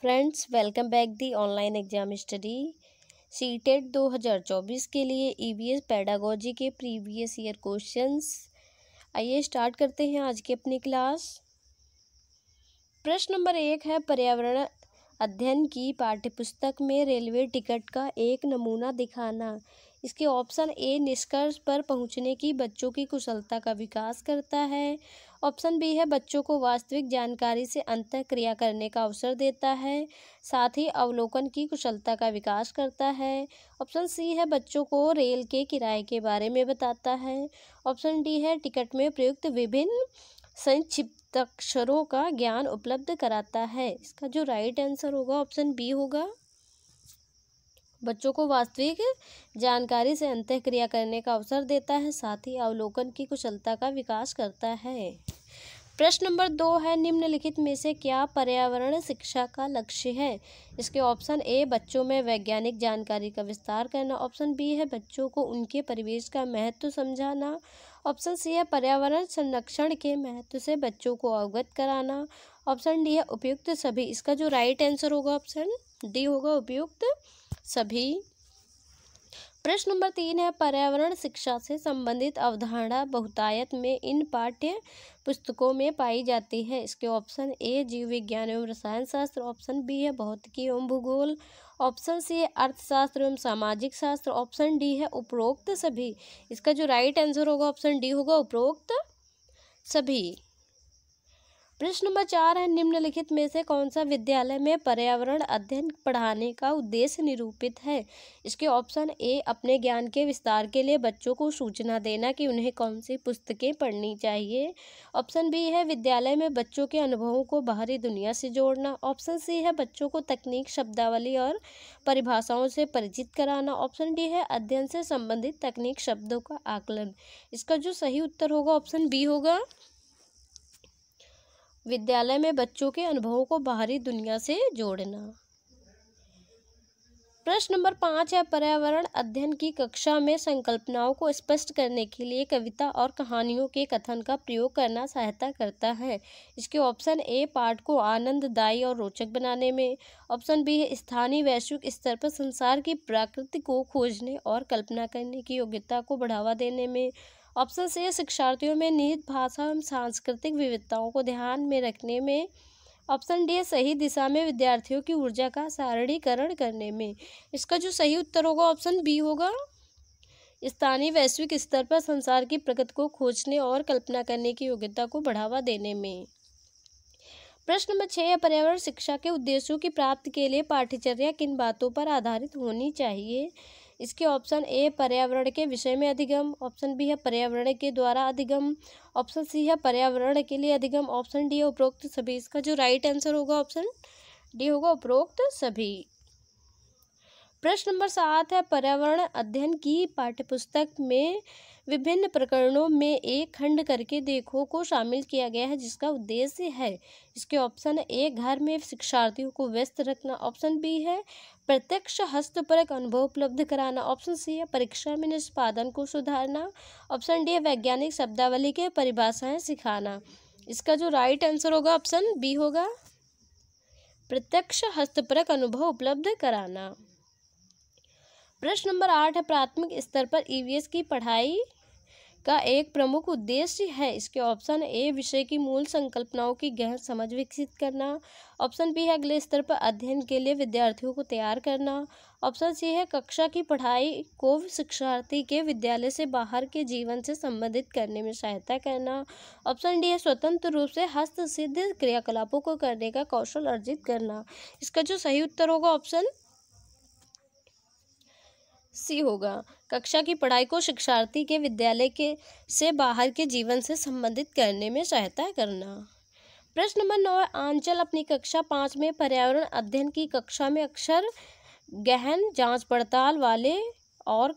Friends, welcome back the online exam study CTET 2024 के लिए EVS pedagogy के previous year questions. आइए start करते हैं आज की अपनी क्लास। प्रश्न नंबर 1 है, पर्यावरण अध्ययन की पाठ्यपुस्तक में रेलवे टिकट का एक नमूना दिखाना। इसके ऑप्शन ए निष्कर्ष पर पहुंचने की बच्चों की कुशलता का विकास करता है। ऑप्शन बी है बच्चों को वास्तविक जानकारी से अंतःक्रिया करने का अवसर देता है, साथ ही अवलोकन की कुशलता का विकास करता है। ऑप्शन सी है बच्चों को रेल के किराए के बारे में बताता है। ऑप्शन डी है टिकट में प्रयुक्त विभिन्न संक्षिप्ताक्षरों का ज्ञान उपलब्ध कराता है। इसका जो राइट आंसर होगा ऑप्शन बी होगा, बच्चों को वास्तविक जानकारी से अंतःक्रिया करने का अवसर देता है, साथ ही अवलोकन की कुशलता का विकास करता है। प्रश्न नंबर 2 है, निम्नलिखित में से क्या पर्यावरण शिक्षा का लक्ष्य है। इसके ऑप्शन ए बच्चों में वैज्ञानिक जानकारी का विस्तार करना। ऑप्शन बी है बच्चों को उनके परिवेश का महत्व समझाना। ऑप्शन सी है पर्यावरण संरक्षण के महत्व से बच्चों को अवगत कराना। ऑप्शन डी है उपयुक्त सभी। इसका जो राइट आंसर होगा ऑप्शन डी होगा, उपयुक्त सभी। प्रश्न नंबर 3 है, पर्यावरण शिक्षा से संबंधित अवधारणा बहुतायत में इन पाठ्य पुस्तकों में पाई जाती है। इसके ऑप्शन ए जीव विज्ञान एवं रसायन शास्त्र। ऑप्शन बी है भौतिकी एवं भूगोल। ऑप्शन सी है अर्थशास्त्र एवं सामाजिक शास्त्र। ऑप्शन डी है उपरोक्त सभी। इसका जो राइट आंसर होगा ऑप्शन डी होगा, उपरोक्त सभी। प्रश्न नंबर 4 है, निम्नलिखित में से कौन सा विद्यालय में पर्यावरण अध्ययन पढ़ाने का उद्देश्य निरूपित है। इसके ऑप्शन ए अपने ज्ञान के विस्तार के लिए बच्चों को सूचना देना कि उन्हें कौन सी पुस्तकें पढ़नी चाहिए। ऑप्शन बी है विद्यालय में बच्चों के अनुभवों को बाहरी दुनिया से जोड़ना। ऑप्शन सी है बच्चों को तकनीक, शब्दावली और परिभाषाओं से परिचित कराना। ऑप्शन डी है अध्ययन से संबंधित तकनीक शब्दों का आकलन। इसका जो सही उत्तर होगा ऑप्शन बी होगा, विद्यालय में बच्चों के अनुभवों को बाहरी दुनिया से जोड़ना। प्रश्न नंबर 5 है, पर्यावरण अध्ययन की कक्षा में संकल्पनाओं को स्पष्ट करने के लिए कविता और कहानियों के कथन का प्रयोग करना सहायता करता है। इसके ऑप्शन ए पाठ को आनंददायी और रोचक बनाने में। ऑप्शन बी है स्थानीय वैश्विक स्तर पर संसार की प्रकृति को खोजने और कल्पना करने की योग्यता को बढ़ावा देने में। ऑप्शन सी शिक्षार्थियों में निहित भाषा एवं सांस्कृतिक विविधताओं को ध्यान में रखने में। ऑप्शन डी सही दिशा में विद्यार्थियों की ऊर्जा का सारणीकरण करने में। इसका जो सही उत्तर होगा ऑप्शन बी होगा, स्थानीय वैश्विक स्तर पर संसार की प्रकृति को खोजने और कल्पना करने की योग्यता को बढ़ावा देने में। प्रश्न नंबर 6 है, पर्यावरण शिक्षा के उद्देश्यों की प्राप्ति के लिए पाठ्यचर्या किन बातों पर आधारित होनी चाहिए। इसके ऑप्शन ए पर्यावरण के विषय में अधिगम। ऑप्शन बी है पर्यावरण के द्वारा अधिगम। ऑप्शन सी है पर्यावरण के लिए अधिगम। ऑप्शन डी है उपरोक्त सभी। इसका जो राइट आंसर होगा ऑप्शन डी होगा, उपरोक्त सभी। प्रश्न नंबर 7 है, पर्यावरण अध्ययन की पाठ्यपुस्तक में विभिन्न प्रकरणों में एक खंड करके देखो को शामिल किया गया है, जिसका उद्देश्य है। इसके ऑप्शन ए घर में शिक्षार्थियों को व्यस्त रखना। ऑप्शन बी है प्रत्यक्ष हस्तपरक अनुभव उपलब्ध कराना। ऑप्शन सी है परीक्षा में निष्पादन को सुधारना। ऑप्शन डी है वैज्ञानिक शब्दावली के परिभाषाएं सिखाना। इसका जो राइट आंसर होगा ऑप्शन बी होगा, प्रत्यक्ष हस्तपरक अनुभव उपलब्ध कराना। प्रश्न नंबर 8 है, प्राथमिक स्तर पर ईवीएस की पढ़ाई का एक प्रमुख उद्देश्य है। इसके ऑप्शन ए विषय की मूल संकल्पनाओं की गहन समझ विकसित करना। ऑप्शन बी है अगले स्तर पर अध्ययन के लिए विद्यार्थियों को तैयार करना। ऑप्शन सी है कक्षा की पढ़ाई को शिक्षार्थी के विद्यालय से बाहर के जीवन से संबंधित करने में सहायता करना। ऑप्शन डी है स्वतंत्र रूप से हस्तसिद्ध क्रियाकलापों को करने का कौशल अर्जित करना। इसका जो सही उत्तर होगा ऑप्शन सी होगा, कक्षा की पढ़ाई को शिक्षार्थी के विद्यालय के से बाहर के जीवन से संबंधित करने में सहायता करना। प्रश्न नंबर 9, आंचल अपनी कक्षा 5 में पर्यावरण अध्ययन की कक्षा में अक्सर गहन जांच पड़ताल वाले और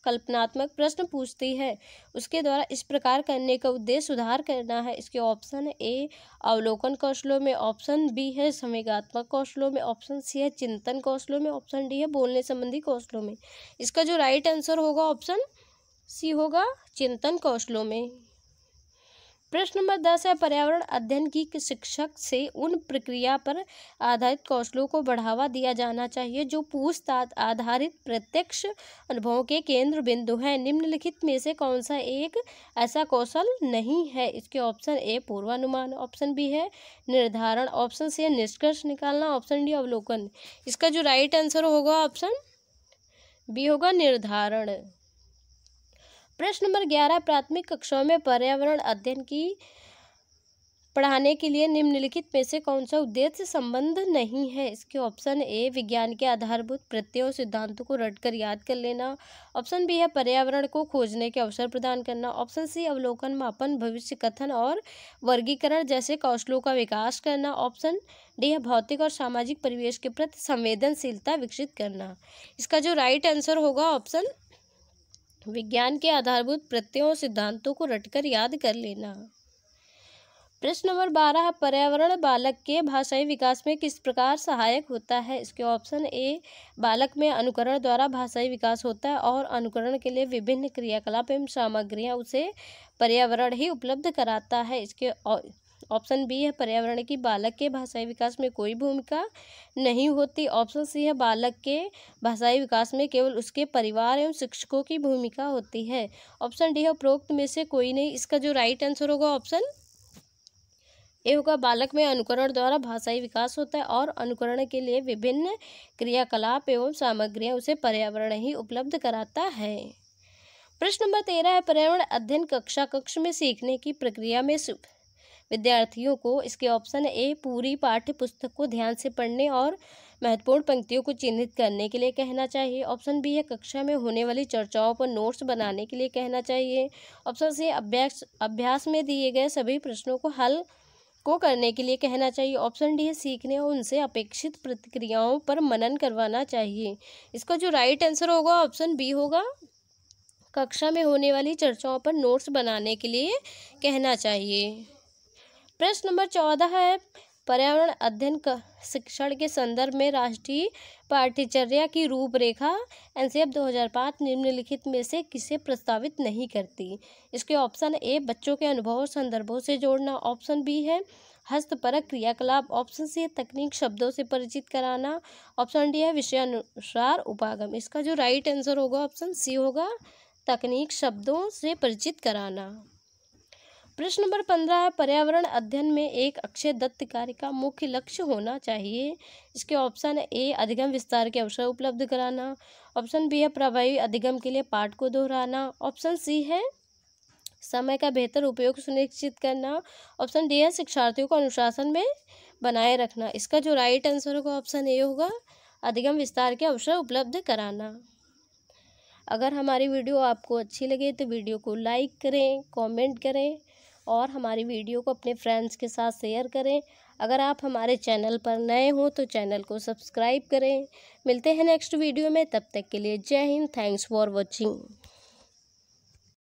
कल्पनात्मक प्रश्न पूछती है। उसके द्वारा इस प्रकार करने का उद्देश्य सुधार करना है। इसके ऑप्शन ए अवलोकन कौशलों में। ऑप्शन बी है संवेगात्मक कौशलों में। ऑप्शन सी है चिंतन कौशलों में। ऑप्शन डी है बोलने संबंधी कौशलों में। इसका जो राइट आंसर होगा ऑप्शन सी होगा, चिंतन कौशलों में। प्रश्न नंबर 10 है, पर्यावरण अध्ययन की शिक्षक से उन प्रक्रिया पर आधारित कौशलों को बढ़ावा दिया जाना चाहिए जो पूछताछ आधारित प्रत्यक्ष अनुभवों के केंद्र बिंदु हैं। निम्नलिखित में से कौन सा एक ऐसा कौशल नहीं है? इसके ऑप्शन ए पूर्वानुमान, ऑप्शन बी है निर्धारण, ऑप्शन सी है निष्कर्ष निकालना, ऑप्शन डी अवलोकन। इसका जो राइट आंसर होगा ऑप्शन बी होगा निर्धारण। प्रश्न नंबर 11, प्राथमिक कक्षाओं में पर्यावरण अध्ययन की पढ़ाने के लिए निम्नलिखित में से कौन सा उद्देश्य संबंध नहीं है? इसके ऑप्शन ए विज्ञान के आधारभूत प्रत्ययों सिद्धांतों को रटकर याद कर लेना, ऑप्शन बी है पर्यावरण को खोजने के अवसर प्रदान करना, ऑप्शन सी अवलोकन, मापन, भविष्य कथन और वर्गीकरण जैसे कौशलों का विकास करना, ऑप्शन डी है भौतिक और सामाजिक परिवेश के प्रति संवेदनशीलता विकसित करना। इसका जो राइट आंसर होगा ऑप्शन विज्ञान के आधारभूत प्रत्ययों और सिद्धांतों को रटकर याद कर लेना। प्रश्न नंबर 12, पर्यावरण बालक के भाषाई विकास में किस प्रकार सहायक होता है? इसके ऑप्शन ए बालक में अनुकरण द्वारा भाषाई विकास होता है और अनुकरण के लिए विभिन्न क्रियाकलाप एवं सामग्रियां उसे पर्यावरण ही उपलब्ध कराता है। इसके ऑप्शन बी है पर्यावरण की बालक के भाषाई विकास में कोई भूमिका नहीं होती, ऑप्शन सी है बालक के भाषाई विकास में केवल उसके परिवार एवं शिक्षकों की भूमिका होती है, ऑप्शन डी है उपरोक्त में से कोई नहीं। इसका जो राइट आंसर होगा ऑप्शन ए होगा बालक में अनुकरण द्वारा भाषाई विकास होता है और अनुकरण के लिए विभिन्न क्रियाकलाप एवं सामग्रियां उसे पर्यावरण ही उपलब्ध कराता है। प्रश्न नंबर 13 है, पर्यावरण अध्ययन कक्ष में सीखने की प्रक्रिया में विद्यार्थियों को, इसके ऑप्शन ए पूरी पाठ्य पुस्तक को ध्यान से पढ़ने और महत्वपूर्ण पंक्तियों को चिन्हित करने के लिए कहना चाहिए, ऑप्शन बी है कक्षा में होने वाली चर्चाओं पर नोट्स बनाने के लिए कहना चाहिए, ऑप्शन सी अभ्यास में दिए गए सभी प्रश्नों को हल करने के लिए कहना चाहिए, ऑप्शन डी है सीखने और उनसे अपेक्षित प्रतिक्रियाओं पर मनन करवाना चाहिए। इसका जो राइट आंसर होगा ऑप्शन बी होगा कक्षा में होने वाली चर्चाओं पर नोट्स बनाने के लिए कहना चाहिए। प्रश्न नंबर 14 है, पर्यावरण अध्ययन शिक्षण के संदर्भ में राष्ट्रीय पाठ्यचर्या की रूपरेखा एनसीईआरटी 2005 निम्नलिखित में से किसे प्रस्तावित नहीं करती? इसके ऑप्शन ए बच्चों के अनुभव और संदर्भों से जोड़ना, ऑप्शन बी है हस्तपरक क्रियाकलाप, ऑप्शन सी है तकनीक शब्दों से परिचित कराना, ऑप्शन डी है विषयानुसार उपागम। इसका जो राइट आंसर होगा ऑप्शन सी होगा तकनीक शब्दों से परिचित कराना। प्रश्न नंबर 15 है, पर्यावरण अध्ययन में एक अक्षय दत्त कार्य का मुख्य लक्ष्य होना चाहिए। इसके ऑप्शन ए अधिगम विस्तार के अवसर उपलब्ध कराना, ऑप्शन बी है प्रभावी अधिगम के लिए पाठ को दोहराना, ऑप्शन सी है समय का बेहतर उपयोग सुनिश्चित करना, ऑप्शन डी है शिक्षार्थियों को अनुशासन में बनाए रखना। इसका जो राइट आंसर होगा ऑप्शन ए होगा अधिगम विस्तार के अवसर उपलब्ध कराना। अगर हमारी वीडियो आपको अच्छी लगे तो वीडियो को लाइक करें, कमेंट करें और हमारी वीडियो को अपने फ्रेंड्स के साथ शेयर करें। अगर आप हमारे चैनल पर नए हो तो चैनल को सब्सक्राइब करें। मिलते हैं नेक्स्ट वीडियो में, तब तक के लिए जय हिंद, थैंक्स फॉर वॉचिंग।